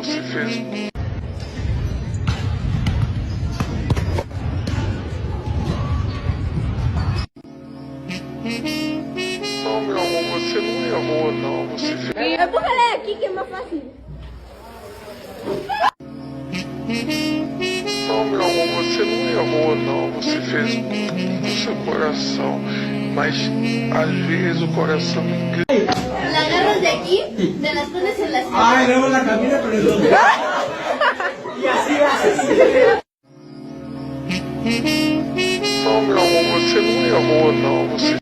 você fez. Não, meu amor, você não errou, não. Você fez. Eu vou falar aqui que é mais fácil. Não, meu amor, você não errou, não. Você fez do seu coração. Mas, às vezes, o coração engana. La agarras de aquí, te las pones en las Ay, luego la camina con el otro. Y así haces. Não, meu amor, você não errou, não. Você